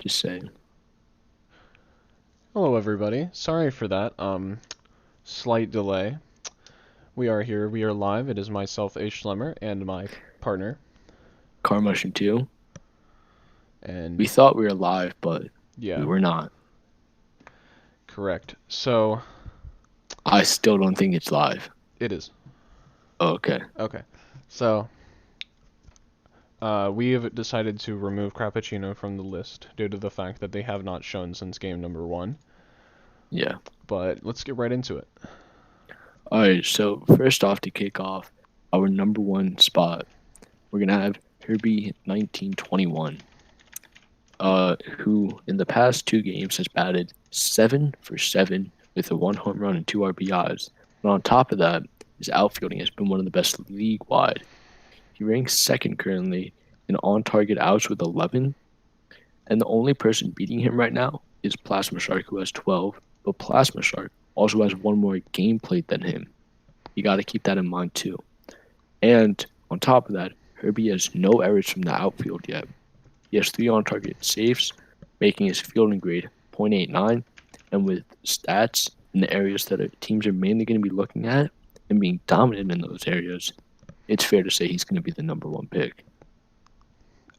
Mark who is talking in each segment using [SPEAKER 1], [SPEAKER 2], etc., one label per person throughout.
[SPEAKER 1] Just saying.
[SPEAKER 2] Hello everybody. Sorry for that slight delay. We are here. We are live. It is myself, aschlemmer, and my partner.
[SPEAKER 1] Car Mushroom 2. We
[SPEAKER 2] And
[SPEAKER 1] thought we were live, but we
[SPEAKER 2] yeah,
[SPEAKER 1] were not.
[SPEAKER 2] correct. So
[SPEAKER 1] I still don't think it's live.
[SPEAKER 2] it is.
[SPEAKER 1] Okay.
[SPEAKER 2] Okay. So we have decided to remove Crappuccino from the list due to the fact that they have not shown since game number 1.
[SPEAKER 1] Yeah.
[SPEAKER 2] But let's get right into it.
[SPEAKER 1] Alright, so first off, to kick off our number 1 spot, we're going to have Herbie 1921, who in the past 2 games has batted 7 for 7 with a 1 home run and 2 RBIs. But on top of that, his outfielding has been one of the best league-wide. He ranks second currently in on-target outs with 11, and the only person beating him right now is Plasma Shark, who has 12, but Plasma Shark also has one more game played than him. You got to keep that in mind too. And on top of that, Herbie has no errors from the outfield yet. He has 3 on-target saves, making his fielding grade .89, and with stats in the areas that teams are mainly going to be looking at and being dominant in those areas, it's fair to say he's going to be the number 1 pick.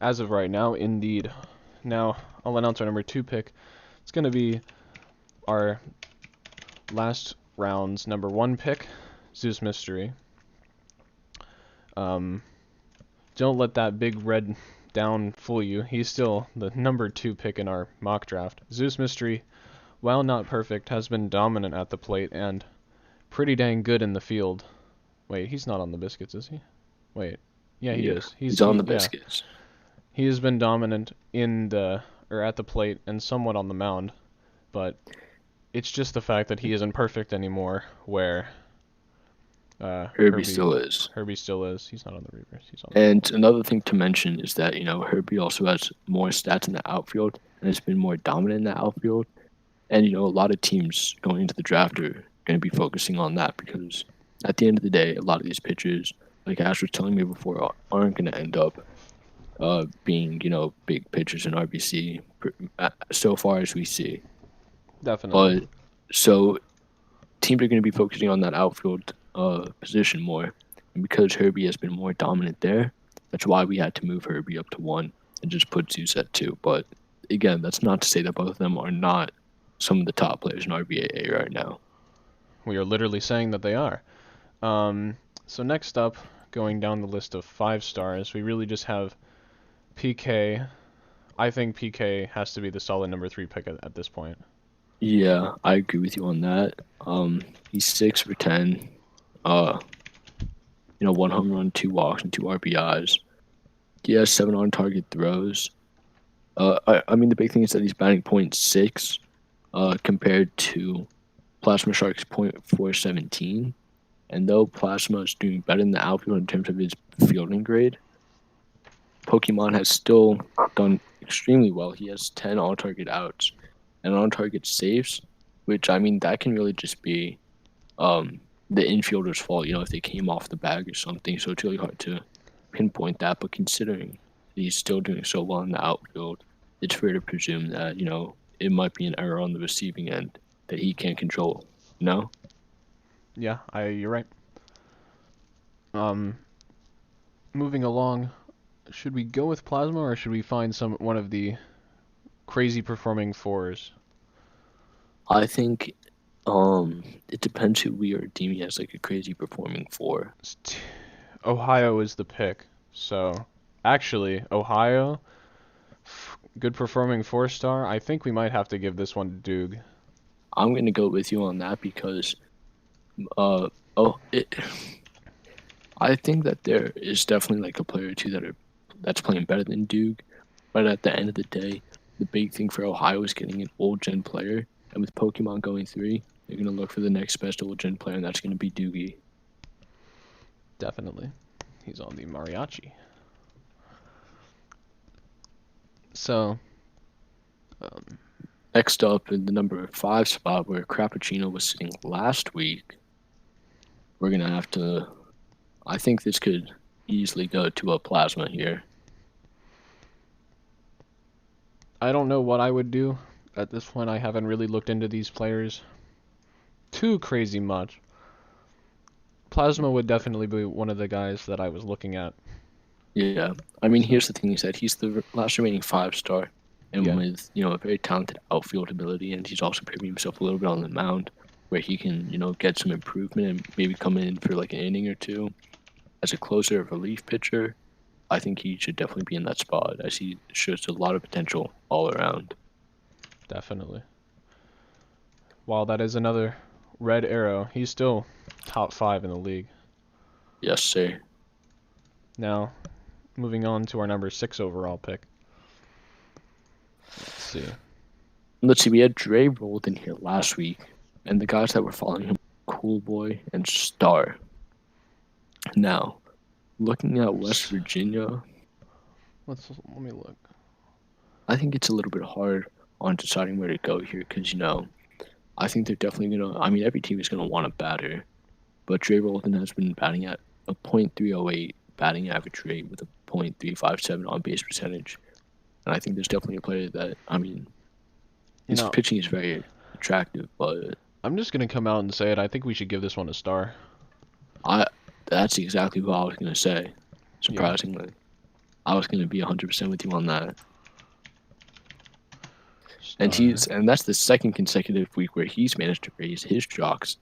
[SPEAKER 2] As of right now, indeed. Now, I'll announce our number 2 pick. It's going to be our last round's number 1 pick, Zeus Mystery. Don't let that big red down fool you. He's still the number 2 pick in our mock draft. Zeus Mystery, while not perfect, has been dominant at the plate and pretty dang good in the field. Wait, he's not on the Biscuits, is he? Wait. Yeah, he is.
[SPEAKER 1] He's on the
[SPEAKER 2] yeah.
[SPEAKER 1] Biscuits.
[SPEAKER 2] He has been dominant at the plate and somewhat on the mound, but it's just the fact that he isn't perfect anymore. Where
[SPEAKER 1] Herbie still is.
[SPEAKER 2] Herbie still is. He's not on the reverse. He's on.
[SPEAKER 1] And another thing to mention is that Herbie also has more stats in the outfield and has been more dominant in the outfield. And a lot of teams going into the draft are going to be focusing on that because at the end of the day, a lot of these pitchers, like Ash was telling me before, aren't going to end up being big pitchers in RBC so far as we see.
[SPEAKER 2] Definitely.
[SPEAKER 1] But so teams are going to be focusing on that outfield position more, and because Herbie has been more dominant there, that's why we had to move Herbie up to 1 and just put Zeus at 2. But again, that's not to say that both of them are not some of the top players in RBAA right now.
[SPEAKER 2] We are literally saying that they are. So next up, going down the list of 5 stars, we really just have PK. I think PK has to be the solid number 3 pick at this point.
[SPEAKER 1] Yeah, I agree with you on that. He's 6 for 10. 1 home run, 2 walks, and 2 RBIs. He has 7 on-target throws. I mean, the big thing is that he's batting .6 compared to Plasma Shark's .417. And though Plasma is doing better in the outfield in terms of his fielding grade, Pokemon has still done extremely well. He has 10 on-target outs and on-target saves, which, I mean, that can really just be the infielder's fault, if they came off the bag or something. So it's really hard to pinpoint that. But considering he's still doing so well in the outfield, it's fair to presume that, it might be an error on the receiving end that he can't control. No?
[SPEAKER 2] Yeah, you're right. Moving along, should we go with Plasma or should we find one of the crazy performing 4s?
[SPEAKER 1] I think it depends who we are deeming as like a crazy performing 4.
[SPEAKER 2] Ohio is the pick. So, actually, Ohio, good performing 4-star. I think we might have to give this one to Doog.
[SPEAKER 1] I'm going to go with you on that because I think that there is definitely like a player or two that's playing better than Duke. But at the end of the day, the big thing for Ohio is getting an old gen player. And with Pokemon going 3, they're going to look for the next best old gen player, and that's going to be Doogie.
[SPEAKER 2] Definitely. He's on the Mariachi. So,
[SPEAKER 1] next up in the number 5 spot where Crappuccino was sitting last week, we're going to have to, I think this could easily go to a Plasma here.
[SPEAKER 2] I don't know what I would do. At this point, I haven't really looked into these players too crazy much. Plasma would definitely be one of the guys that I was looking at.
[SPEAKER 1] Yeah, I mean, here's the thing: is that he's the last remaining 5-star, and
[SPEAKER 2] Yeah.
[SPEAKER 1] with a very talented outfield ability, and he's also proving himself a little bit on the mound, where he can get some improvement and maybe come in for like an inning or two as a closer or relief pitcher. I think he should definitely be in that spot, as he shows a lot of potential all around.
[SPEAKER 2] Definitely. While that is another red arrow, he's still top 5 in the league.
[SPEAKER 1] Yes, sir.
[SPEAKER 2] Now, moving on to our number 6 overall pick. Let's see.
[SPEAKER 1] We had Dre rolled in here last week, and the guys that were following him, Cool Boy and Star. Now, looking at West Virginia,
[SPEAKER 2] Let me look.
[SPEAKER 1] I think it's a little bit hard on deciding where to go here because, I think they're definitely going to, I mean, every team is going to want a batter, but Dre Rolton has been batting at a .308 batting average rate with a .357 on base percentage. And I think there's definitely a player that, I mean, his pitching is very attractive, but
[SPEAKER 2] I'm just going to come out and say it. I think we should give this one a star.
[SPEAKER 1] That's exactly what I was going to say, surprisingly. Yeah. I was going to be 100% with you on that. Star. And that's the second consecutive week where he's managed to raise his draft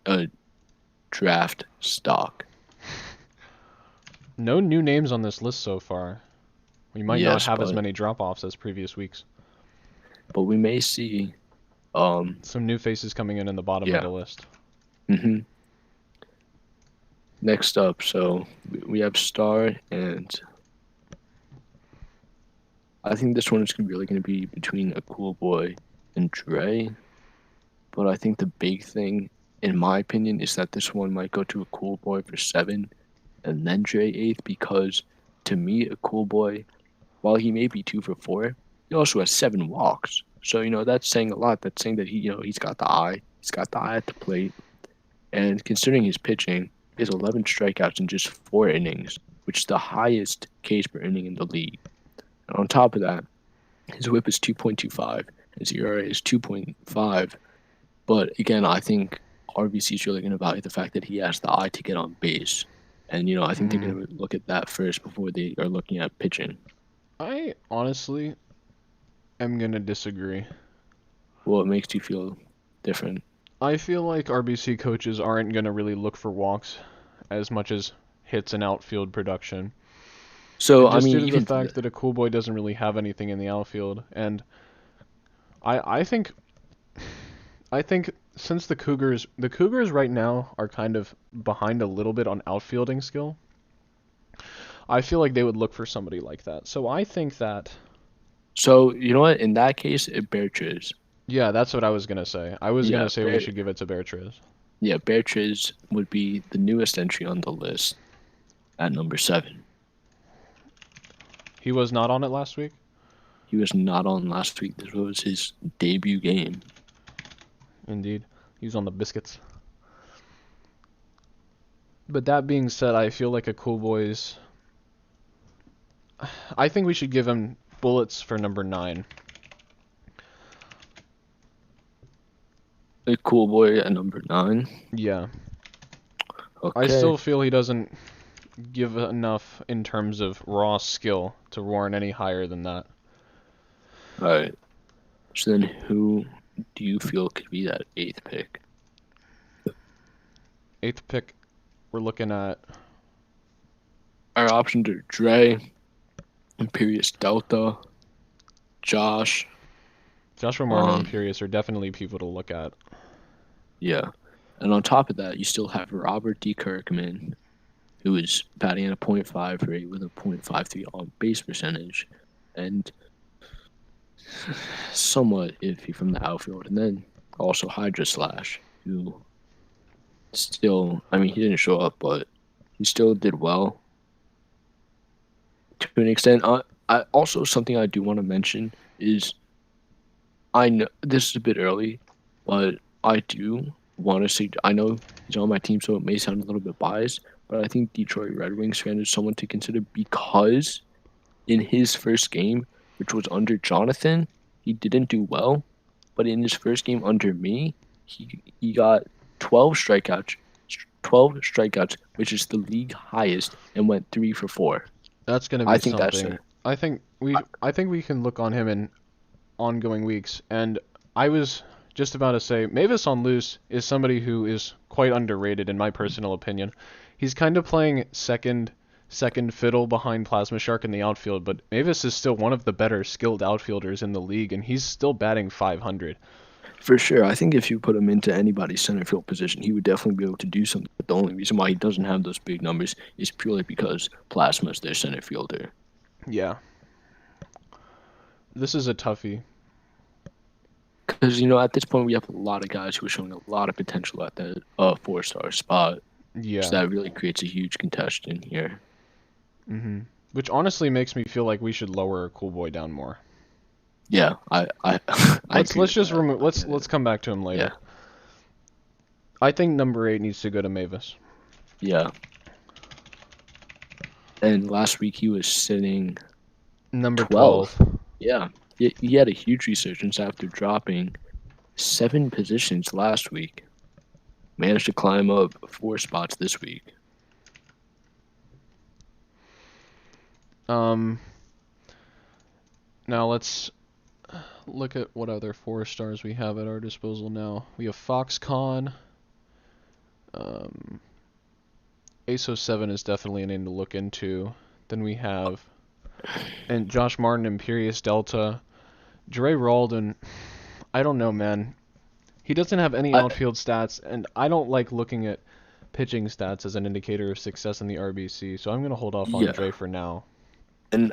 [SPEAKER 1] stock.
[SPEAKER 2] No new names on this list so far. We might not have as many drop-offs as previous weeks.
[SPEAKER 1] But we may see
[SPEAKER 2] some new faces coming in the bottom of the list.
[SPEAKER 1] Mm-hmm. Next up, so we have Star, and I think this one is really going to be between a Cool Boy and Dre. But I think the big thing, in my opinion, is that this one might go to a Cool Boy for 7 and then Dre 8th, because to me, a Cool Boy, while he may be 2 for 4, he also has 7 walks. So, that's saying a lot. That's saying that he's got the eye. He's got the eye at the plate. And considering his pitching, he has 11 strikeouts in just 4 innings, which is the highest Ks per inning in the league. And on top of that, his whip is 2.25, his ERA is 2.5. But again, I think RBC is really going to value the fact that he has the eye to get on base. And, I think they're going to look at that first before they are looking at pitching.
[SPEAKER 2] I honestly am going to disagree.
[SPEAKER 1] What makes you feel different?
[SPEAKER 2] I feel like RBC coaches aren't going to really look for walks as much as hits and outfield production.
[SPEAKER 1] So,
[SPEAKER 2] just due to the fact that a Cool Boy doesn't really have anything in the outfield. And I think since the Cougars right now are kind of behind a little bit on outfielding skill, I feel like they would look for somebody like that. So I think that...
[SPEAKER 1] So, you know what? In that case, Beatriz.
[SPEAKER 2] Yeah, that's what I was going to say. I was going to say we should give it to Beatriz.
[SPEAKER 1] Yeah, Beatriz would be the newest entry on the list at number 7.
[SPEAKER 2] He was not on it last week?
[SPEAKER 1] He was not on last week. This was his debut game.
[SPEAKER 2] Indeed. He was on the biscuits. But that being said, I feel like a Cool Boy's... I think we should give him bullets for number 9.
[SPEAKER 1] A Cool Boy at number 9?
[SPEAKER 2] Yeah.
[SPEAKER 1] Okay.
[SPEAKER 2] I still feel he doesn't give enough in terms of raw skill to warrant any higher than that.
[SPEAKER 1] Alright. So then who do you feel could be that 8th pick?
[SPEAKER 2] 8th pick, we're looking at...
[SPEAKER 1] Our options are Dre, Imperious Delta, Joshua
[SPEAKER 2] Moore and Imperious are definitely people to look at.
[SPEAKER 1] Yeah. And on top of that, you still have Robert D. Kirkman, who is batting at a .5 rate with a .53 on base percentage, and somewhat iffy from the outfield. And then also Hydra Slash, who still, I mean, he didn't show up, but he still did well to an extent. I also, something I do want to mention is, I know this is a bit early, but I do want to say, I know he's on my team, so it may sound a little bit biased, but I think Detroit Red Wings fan is someone to consider, because in his first game, which was under Jonathan, he didn't do well, but in his first game under me, he got 12 strikeouts, 12 strikeouts, which is the league highest, and went 3 for 4.
[SPEAKER 2] That's gonna
[SPEAKER 1] I
[SPEAKER 2] be
[SPEAKER 1] think that's
[SPEAKER 2] something. I think we can look on him in ongoing weeks. And I was just about to say, Mavis on loose is somebody who is quite underrated in my personal opinion. He's kind of playing second fiddle behind Plasma Shark in the outfield, but Mavis is still one of the better skilled outfielders in the league, and he's still batting 500.
[SPEAKER 1] For sure. I think if you put him into anybody's center field position, he would definitely be able to do something. But the only reason why he doesn't have those big numbers is purely because Plasma's their center fielder.
[SPEAKER 2] Yeah. This is a toughie.
[SPEAKER 1] Because, at this point, we have a lot of guys who are showing a lot of potential at that 4-star spot.
[SPEAKER 2] Yeah.
[SPEAKER 1] So that really creates a huge contestant here.
[SPEAKER 2] Mm-hmm. Which honestly makes me feel like we should lower Cool Boy down more.
[SPEAKER 1] Yeah,
[SPEAKER 2] let's come back to him later.
[SPEAKER 1] Yeah.
[SPEAKER 2] I think number 8 needs to go to Mavis.
[SPEAKER 1] Yeah. And last week he was sitting
[SPEAKER 2] number
[SPEAKER 1] 12. Yeah. He had a huge resurgence after dropping 7 positions last week. Managed to climb up 4 spots this week.
[SPEAKER 2] Now let's look at what other 4-stars we have at our disposal now. We have Foxconn. Ace07 is definitely a name to look into. Then we have and Josh Martin, Imperious Delta. Dre Ralden, I don't know, man. He doesn't have any outfield stats, and I don't like looking at pitching stats as an indicator of success in the RBC, so I'm going to hold off on Dre for now.
[SPEAKER 1] And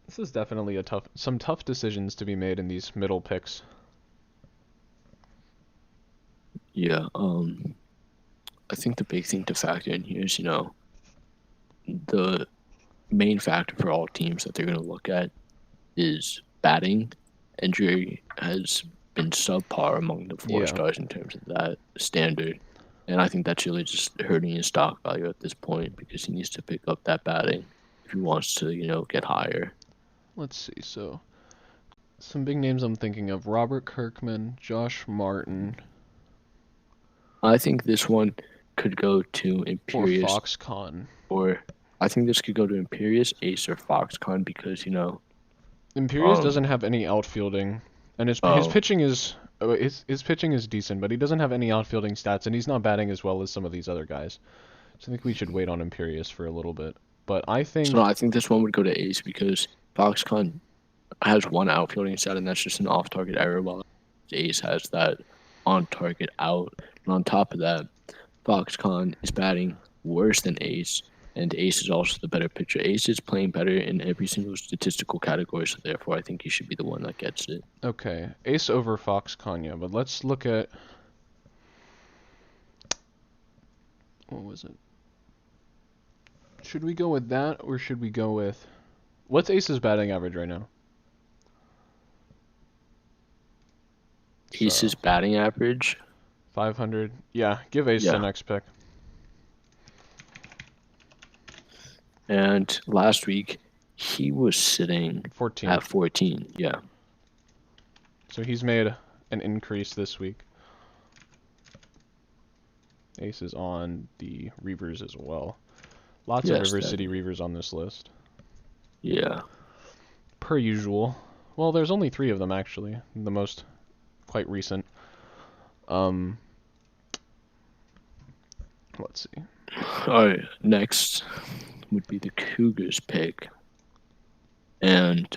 [SPEAKER 2] this is definitely some tough decisions to be made in these middle picks.
[SPEAKER 1] Yeah, I think the big thing to factor in here is, the main factor for all teams that they're going to look at is batting. And Dre has been subpar among the 4-stars in terms of that standard. And I think that's really just hurting his stock value at this point because he needs to pick up that batting if he wants to, get higher.
[SPEAKER 2] Let's see. So, some big names I'm thinking of. Robert Kirkman, Josh Martin.
[SPEAKER 1] I think this one could go to Imperious.
[SPEAKER 2] Or Foxconn.
[SPEAKER 1] Or I think this could go to Imperious, Ace, or Foxconn because,
[SPEAKER 2] Imperious doesn't have any outfielding. And his pitching is his pitching is decent, but he doesn't have any outfielding stats, and he's not batting as well as some of these other guys. So I think we should wait on Imperious for a little bit. But I think...
[SPEAKER 1] So I think this one would go to Ace because Foxconn has one outfielding stat, and that's just an off-target error, while Ace has that on-target out. And on top of that, Foxconn is batting worse than Ace, and Ace is also the better pitcher. Ace is playing better in every single statistical category, so therefore I think he should be the one that gets it.
[SPEAKER 2] Okay, Ace over Foxconn, yeah, but let's look at... What was it? Should we go with that, or should we go with... What's Ace's batting average right now?
[SPEAKER 1] Ace's batting average?
[SPEAKER 2] 500. Yeah, give Ace the next pick.
[SPEAKER 1] And last week, he was sitting
[SPEAKER 2] 14.
[SPEAKER 1] At 14, yeah.
[SPEAKER 2] So he's made an increase this week. Ace is on the Reavers as well. Lots of River City Reavers on this list.
[SPEAKER 1] Yeah.
[SPEAKER 2] Per usual. Well, there's only 3 of them, actually. The most quite recent. Let's see.
[SPEAKER 1] All right, next would be the Cougars pick. And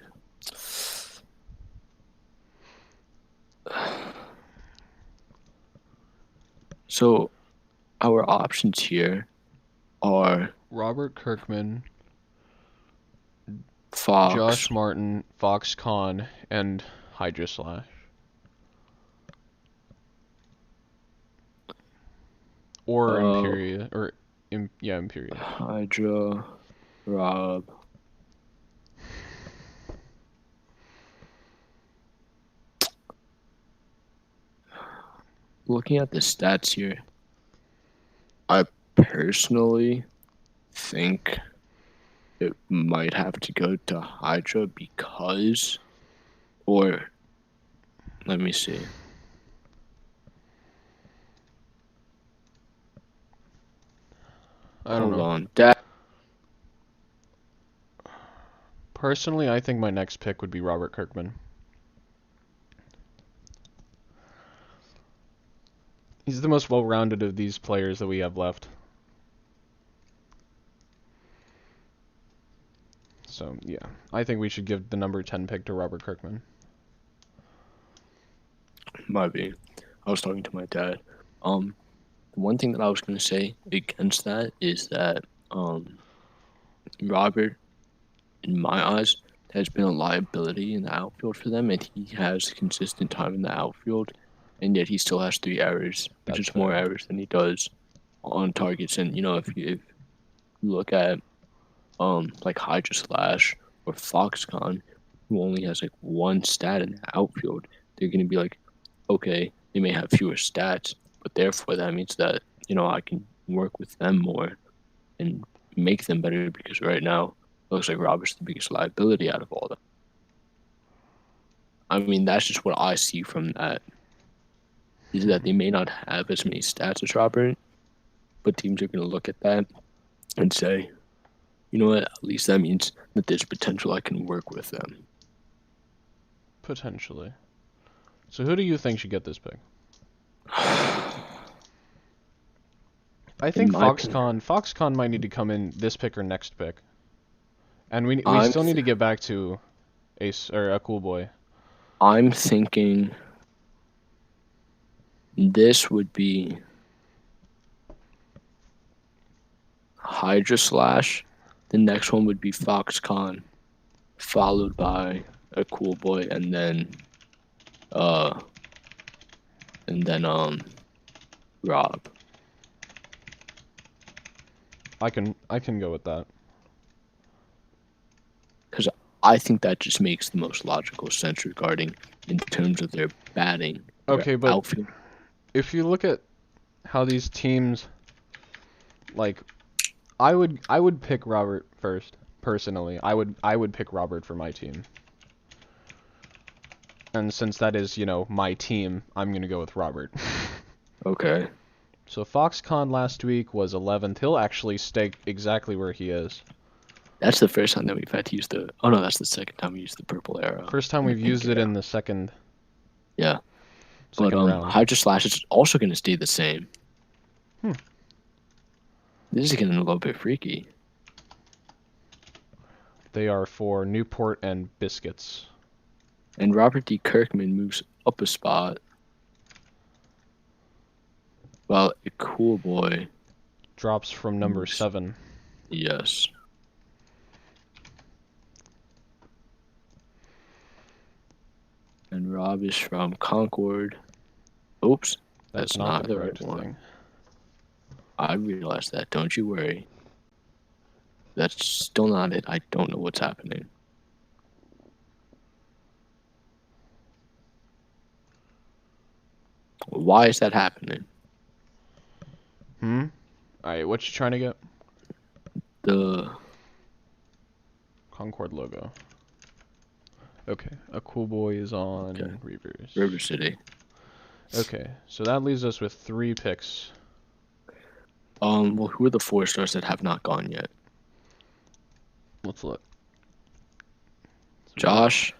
[SPEAKER 1] so our options here are
[SPEAKER 2] Robert Kirkman,
[SPEAKER 1] Fox,
[SPEAKER 2] Josh Martin, Foxconn, and Hydra Slash. Or Imperia, Imperia.
[SPEAKER 1] Hydra, Rob. Looking at the stats here, I personally think it might have to go to Hydra because, or let me see.
[SPEAKER 2] I don't know.
[SPEAKER 1] Hold on.
[SPEAKER 2] Personally, I think my next pick would be Robert Kirkman. He's the most well-rounded of these players that we have left. So, yeah. I think we should give the number 10 pick to Robert Kirkman.
[SPEAKER 1] Might be. I was talking to my dad. The one thing that I was going to say against that is that Robert, in my eyes, has been a liability in the outfield for them, and he has consistent time in the outfield, and yet he still has 3 errors, which
[SPEAKER 2] That's
[SPEAKER 1] is more
[SPEAKER 2] fair.
[SPEAKER 1] errors than he does on targets. And if you look at like Hydra Slash or Foxconn, who only has like 1 stat in the outfield, they're gonna be like, okay, they may have fewer stats, but therefore that means that I can work with them more and make them better, because right now it looks like Robert's the biggest liability out of all of them. I mean, that's just what I see from that, is that they may not have as many stats as Robert, but teams are going to look at that and say, you know what, at least that means that there's potential I can work with them.
[SPEAKER 2] Potentially. So who do you think should get this pick? I think Foxconn might need to come in this pick or next pick. And we still need to get back to Ace or a Cool Boy.
[SPEAKER 1] I'm thinking this would be Hydra Slash. The next one would be Foxconn, followed by a Cool Boy, and then Rob.
[SPEAKER 2] I can go with that.
[SPEAKER 1] Because I think that just makes the most logical sense regarding in terms of their batting.
[SPEAKER 2] Okay, but
[SPEAKER 1] outfield.
[SPEAKER 2] If you look at how these teams, like, I would pick Robert first. Personally, I would pick Robert for my team. And since that is, my team, I'm going to go with Robert.
[SPEAKER 1] Okay.
[SPEAKER 2] So Foxconn last week was 11th. He'll actually stay exactly where he is.
[SPEAKER 1] That's the first time that we've had to use the... Oh, no, that's the second time we used the purple arrow.
[SPEAKER 2] First time we've used it in the second
[SPEAKER 1] Yeah.
[SPEAKER 2] But round.
[SPEAKER 1] Hydra Slash is also going to stay the same. This is getting a little bit freaky.
[SPEAKER 2] They are for Newport and Biscuits.
[SPEAKER 1] And Robert D. Kirkman moves up a spot, while a Cool Boy
[SPEAKER 2] drops from number 7.
[SPEAKER 1] Yes. And Rob is from Concord. Oops. That's not the right one. Thing. I realized that. Don't you worry. That's still not it. I don't know what's happening. Why is that happening?
[SPEAKER 2] Alright, what you trying to get?
[SPEAKER 1] The
[SPEAKER 2] Concord logo. Okay, a Cool Boy is on
[SPEAKER 1] River City.
[SPEAKER 2] Okay, so that leaves us with 3 picks.
[SPEAKER 1] Well, who are the 4 stars that have not gone yet?
[SPEAKER 2] Let's look.
[SPEAKER 1] Josh,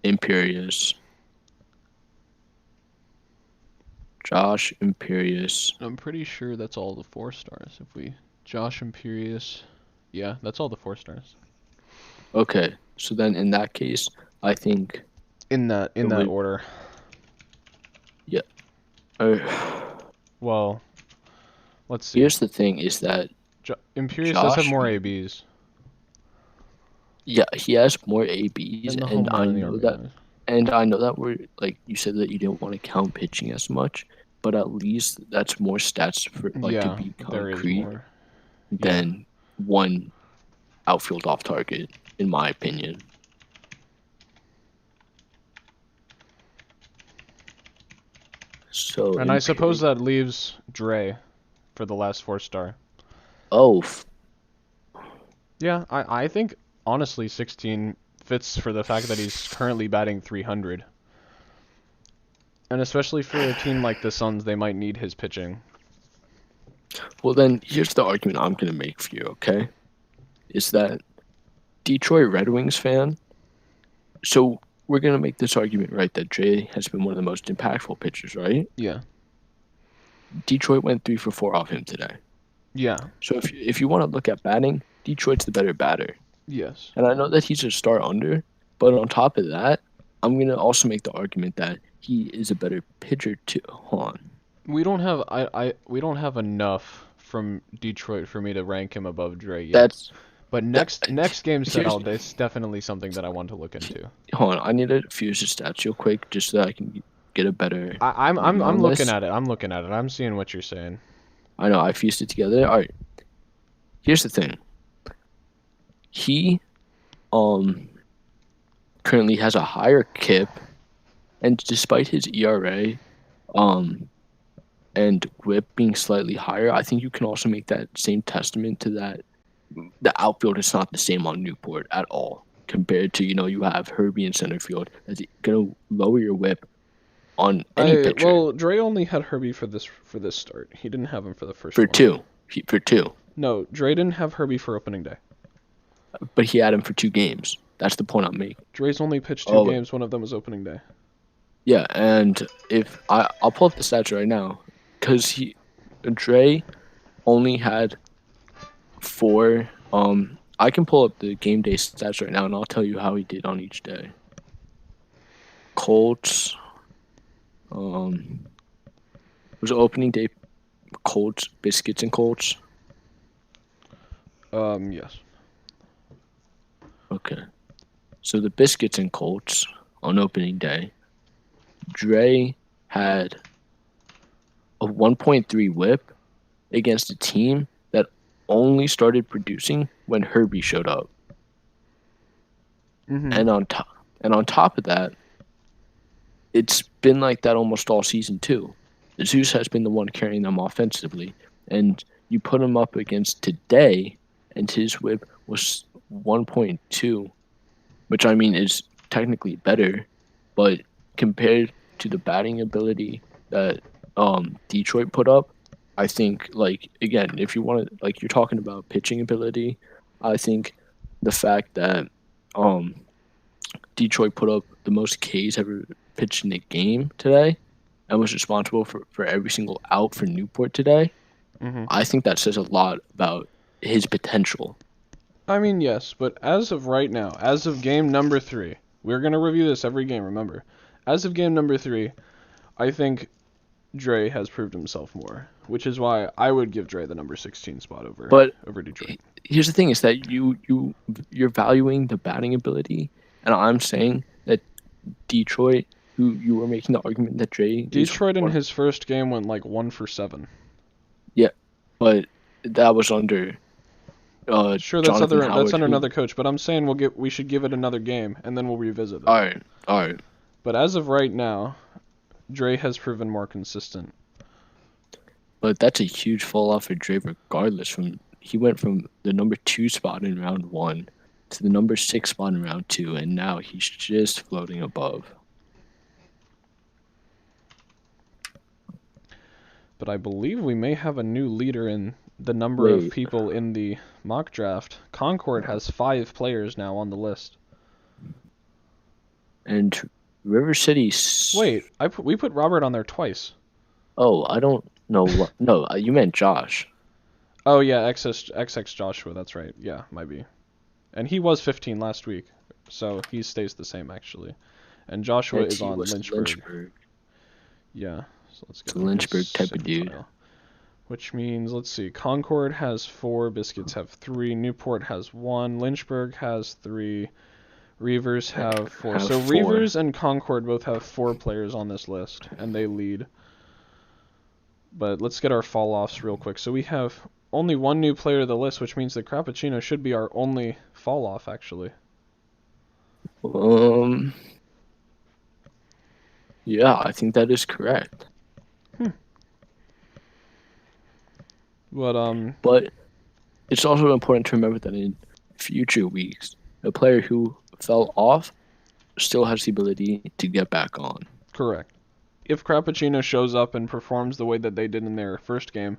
[SPEAKER 1] Imperious. Josh, Imperious.
[SPEAKER 2] I'm pretty sure that's all the 4 stars. Josh, Imperious. Yeah, that's all the 4 stars.
[SPEAKER 1] Okay, so then in that case, I think
[SPEAKER 2] in that order.
[SPEAKER 1] Yeah.
[SPEAKER 2] Well, let's see.
[SPEAKER 1] Here's the thing: is that
[SPEAKER 2] Imperious does have more ABs.
[SPEAKER 1] Yeah, he has more ABs, and I know that. And I know that you said that you didn't want to count pitching as much, but at least that's more stats for to be concrete than one outfield off target, in my opinion. So.
[SPEAKER 2] And I suppose that leaves Dre for the last 4 star.
[SPEAKER 1] Oh.
[SPEAKER 2] Yeah, I think honestly 16 fits for the fact that he's currently batting 300. And especially for a team like the Suns, they might need his pitching.
[SPEAKER 1] Well, then here's the argument I'm gonna make for you. Okay, is that Detroit Red Wings fan? So we're gonna make this argument, right, that Dre has been one of the most impactful pitchers, right?
[SPEAKER 2] Yeah.
[SPEAKER 1] Detroit went 3 for 4 off him today.
[SPEAKER 2] Yeah.
[SPEAKER 1] So if you want to look at batting, Detroit's the better batter.
[SPEAKER 2] Yes.
[SPEAKER 1] And I know that he's a star under, but on top of that, I'm gonna also make the argument that he is a better pitcher too. Hold on.
[SPEAKER 2] We don't have we don't have enough from Detroit for me to rank him above Dre yet.
[SPEAKER 1] That's
[SPEAKER 2] But next game set,
[SPEAKER 1] here's-
[SPEAKER 2] that's definitely something that I want to look into.
[SPEAKER 1] hold on. I need to fuse the stats real quick just so that I can get a better.
[SPEAKER 2] I'm looking
[SPEAKER 1] this.
[SPEAKER 2] at it. I'm looking at it. I'm seeing what you're saying.
[SPEAKER 1] I know I fused it together. All right. Here's the thing. He currently has a higher KIP, and despite his ERA and WHIP being slightly higher, I think you can also make that same testament to that. The outfield is not the same on Newport at all compared to, you have Herbie in center field. That's going to lower your WHIP on any pitcher.
[SPEAKER 2] Well, Dre only had Herbie for this start. He didn't have him for the first
[SPEAKER 1] for
[SPEAKER 2] one.
[SPEAKER 1] two. For two.
[SPEAKER 2] No, Dre didn't have Herbie for opening day.
[SPEAKER 1] But he had him for 2 games. That's the point I'm making.
[SPEAKER 2] Dre's only pitched 2 games. One of them was opening day.
[SPEAKER 1] Yeah, and if I'll pull up the stats right now, because Dre only had 4. I can pull up the game day stats right now, and I'll tell you how he did on each day. Colts, was opening day Colts, Biscuits, and Colts.
[SPEAKER 2] Yes.
[SPEAKER 1] Okay, so the Biscuits and Colts on opening day, Dre had a 1.3 WHIP against a team that only started producing when Herbie showed up.
[SPEAKER 2] Mm-hmm.
[SPEAKER 1] And on top of that, it's been like that almost all season too. Zeus has been the one carrying them offensively, and you put him up against today, and his WHIP was 1.2, which I mean is technically better, but compared to the batting ability that Detroit put up, I think, like, again, if you want to, like, you're talking about pitching ability, I think the fact that Detroit put up the most Ks ever pitched in a game today and was responsible for every single out for Newport today,
[SPEAKER 2] Mm-hmm.
[SPEAKER 1] I think that says a lot about his potential.
[SPEAKER 2] I mean, yes, but as of right now, as of game number 3, we're going to review this every game, remember. As of game number 3, I think Dre has proved himself more, which is why I would give Dre the number 16 spot over Detroit.
[SPEAKER 1] Here's the thing is that you're valuing the batting ability, and I'm saying that Detroit, who you were making the argument that
[SPEAKER 2] Detroit in his first game went like 1 for 7.
[SPEAKER 1] Yeah, but that was under
[SPEAKER 2] sure, that's
[SPEAKER 1] Jonathan
[SPEAKER 2] under
[SPEAKER 1] Howard,
[SPEAKER 2] another coach, but I'm saying we should give it another game and then we'll revisit it.
[SPEAKER 1] All right.
[SPEAKER 2] But as of right now, Dre has proven more consistent.
[SPEAKER 1] But that's a huge fall off for Dre regardless. He went from the number 2 spot in round 1 to the number 6 spot in round 2, and now he's just floating above.
[SPEAKER 2] But I believe we may have a new leader in the number of people in the mock draft. Concord has 5 players now on the list.
[SPEAKER 1] And River City...
[SPEAKER 2] Wait, we put Robert on there twice.
[SPEAKER 1] Oh, I don't know what... No, you meant Josh.
[SPEAKER 2] Oh, yeah, XX Joshua, that's right. Yeah, might be. And he was 15 last week, so he stays the same, actually. And Joshua is on Lynchburg. Yeah, so let's get
[SPEAKER 1] the Lynchburg type of dude.
[SPEAKER 2] Which means, let's see, Concord has 4, Biscuits have 3, Newport has 1, Lynchburg has 3, Reavers have 4. So 4. Reavers and Concord both have 4 players on this list, and they lead. But let's get our fall-offs real quick. So we have only 1 new player to the list, which means that Crappuccino should be our only fall-off, actually.
[SPEAKER 1] Yeah, I think that is correct.
[SPEAKER 2] But
[SPEAKER 1] it's also important to remember that in future weeks, a player who fell off still has the ability to get back on.
[SPEAKER 2] Correct. If Crappuccino shows up and performs the way that they did in their first game,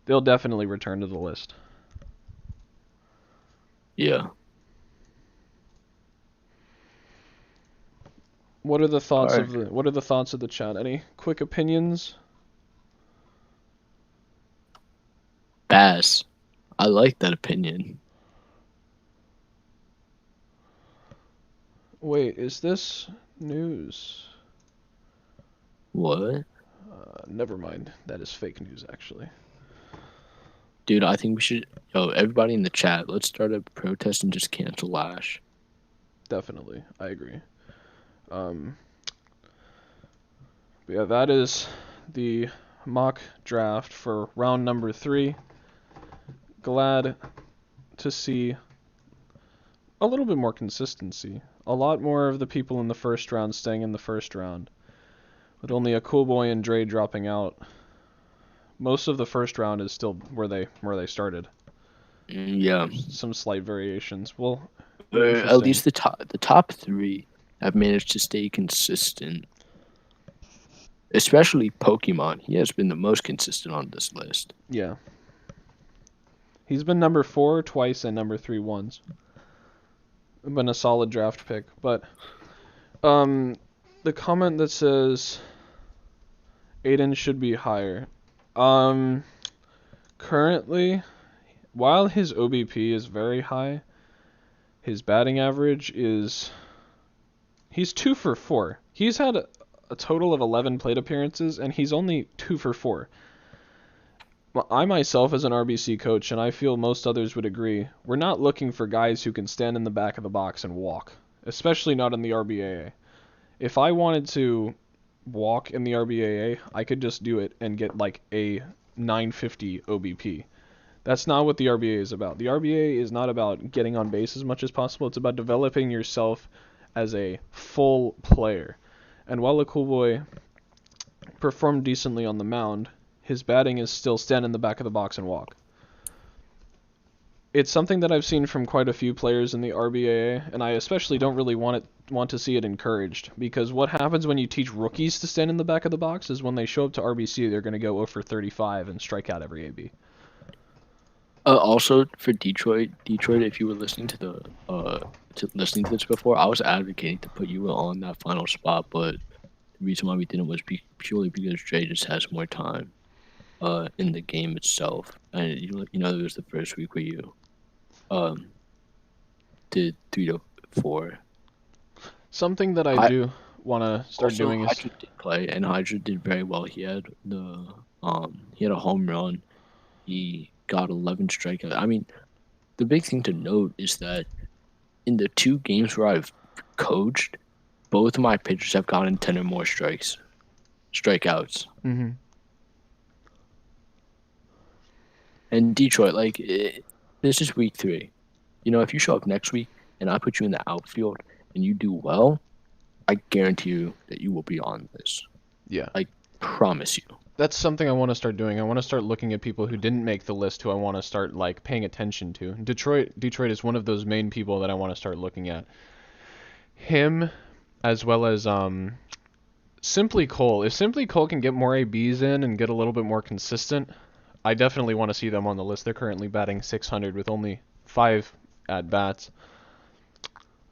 [SPEAKER 2] they'll definitely return to the list.
[SPEAKER 1] Yeah.
[SPEAKER 2] What are the thoughts
[SPEAKER 1] Alright.
[SPEAKER 2] of the chat? Any quick opinions?
[SPEAKER 1] Bass. I like that opinion.
[SPEAKER 2] Wait, is this news?
[SPEAKER 1] What?
[SPEAKER 2] Never mind. That is fake news, actually.
[SPEAKER 1] Dude, I think we should... Yo, everybody in the chat, let's start a protest and just cancel Lash.
[SPEAKER 2] Definitely. I agree. Yeah, that is the mock draft for round number 3. Glad to see a little bit more consistency. A lot more of the people in the first round staying in the first round, with only a Cool Boy and Dre dropping out. Most of the first round is still where they started.
[SPEAKER 1] Yeah.
[SPEAKER 2] Some slight variations. Well,
[SPEAKER 1] At least the top 3 have managed to stay consistent. Especially Pokemon. He has been the most consistent on this list.
[SPEAKER 2] Yeah. He's been number 4 twice and number 3 once. Been a solid draft pick, but the comment that says Aiden should be higher. Currently, while his OBP is very high, his batting average is... He's 2 for 4. He's had a total of 11 plate appearances, and he's only 2 for 4. I myself as an RBC coach, and I feel most others would agree, we're not looking for guys who can stand in the back of the box and walk, especially not in the RBAA. If I wanted to walk in the RBAA, I could just do it and get like a 950 OBP. That's not what the RBA is about. The RBA is not about getting on base as much as possible. It's about developing yourself as a full player. And while a Cool Boy performed decently on the mound, his batting is still stand in the back of the box and walk. It's something that I've seen from quite a few players in the RBAA, and I especially don't really want to see it encouraged, because what happens when you teach rookies to stand in the back of the box is when they show up to RBC, they're going to go 0 for 35 and strike out every AB.
[SPEAKER 1] Also for Detroit, if you were listening to this before, I was advocating to put you on that final spot, but the reason why we didn't was purely because Dre just has more time in the game itself, and it was the first week where you did 3 to 4.
[SPEAKER 2] Something that I do want to start
[SPEAKER 1] also,
[SPEAKER 2] doing is
[SPEAKER 1] Hydra did play, and Hydra did very well. He had a home run. He got 11 strikeouts. I mean, the big thing to note is that in the 2 games where I've coached, both of my pitchers have gotten 10 or more strikeouts.
[SPEAKER 2] Mm-hmm.
[SPEAKER 1] And Detroit, this is week 3. If you show up next week and I put you in the outfield and you do well, I guarantee you that you will be on this.
[SPEAKER 2] Yeah.
[SPEAKER 1] I promise you.
[SPEAKER 2] That's something I want to start doing. I want to start looking at people who didn't make the list who I want to start paying attention to. Detroit is one of those main people that I want to start looking at. Him, as well as Simply Cole. If Simply Cole can get more ABs in and get a little bit more consistent, I definitely want to see them on the list. They're currently batting 600 with only 5 at bats.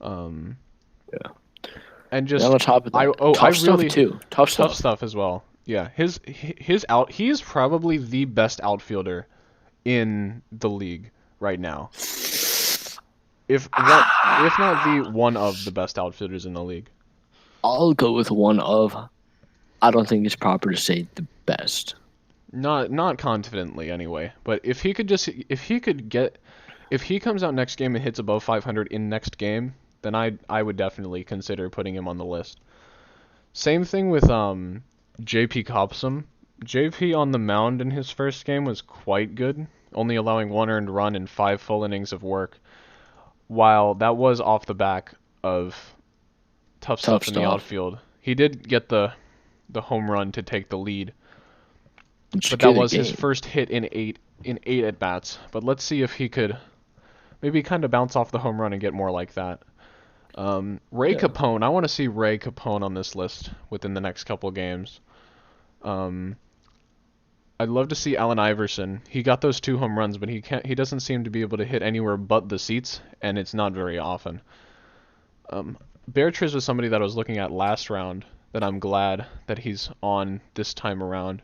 [SPEAKER 1] Yeah.
[SPEAKER 2] And just
[SPEAKER 1] on top of that, tough stuff too. Tough
[SPEAKER 2] stuff as well. Yeah, his he is probably the best outfielder in the league right now. If not the one of the best outfielders in the league.
[SPEAKER 1] I'll go with one of. I don't think it's proper to say the best.
[SPEAKER 2] Not confidently anyway, but if he comes out next game and hits above 500 in next game, then I would definitely consider putting him on the list. Same thing with JP Copsum. JP on the mound in his first game was quite good, only allowing 1 earned run and 5 full innings of work. While that was off the back of tough stuff in the outfield. He did get the home run to take the lead. But that was his first hit in 8 at bats. But let's see if he could maybe kind of bounce off the home run and get more like that. Ray
[SPEAKER 1] Yeah.
[SPEAKER 2] Capone, I want to see Ray Capone on this list within the next couple of games. I'd love to see Allen Iverson. He got those 2 home runs, but he doesn't seem to be able to hit anywhere but the seats, and it's not very often. Beatriz was somebody that I was looking at last round that I'm glad that he's on this time around.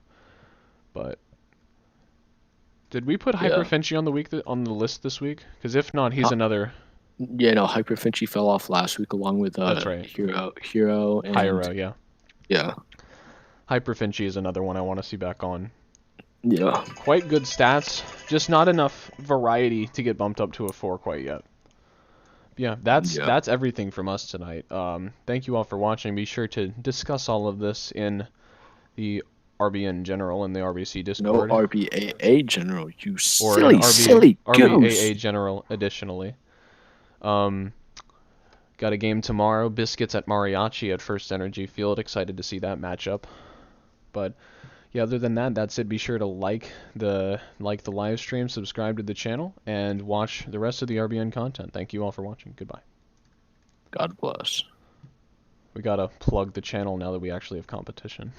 [SPEAKER 2] But did we put
[SPEAKER 1] Yeah.
[SPEAKER 2] Hyperfinchi on the list this week? Because if not, he's another.
[SPEAKER 1] Yeah, no, Hyperfinchi fell off last week along with
[SPEAKER 2] That's right.
[SPEAKER 1] Hero, and
[SPEAKER 2] Hyro, yeah.
[SPEAKER 1] yeah.
[SPEAKER 2] Hyperfinchi is another one I want to see back on.
[SPEAKER 1] Yeah.
[SPEAKER 2] Quite good stats, just not enough variety to get bumped up to a 4 quite yet. Yeah, that's everything from us tonight. Thank you all for watching. Be sure to discuss all of this in the RBN General and the RBC Discord.
[SPEAKER 1] No RBAA General, you
[SPEAKER 2] or
[SPEAKER 1] silly, silly goose.
[SPEAKER 2] RBAA General additionally. Got a game tomorrow. Biscuits at Mariachi at First Energy Field. Excited to see that matchup. But yeah, other than that, that's it. Be sure to like the live stream, subscribe to the channel, and watch the rest of the RBN content. Thank you all for watching. Goodbye.
[SPEAKER 1] God bless.
[SPEAKER 2] We gotta plug the channel now that we actually have competition.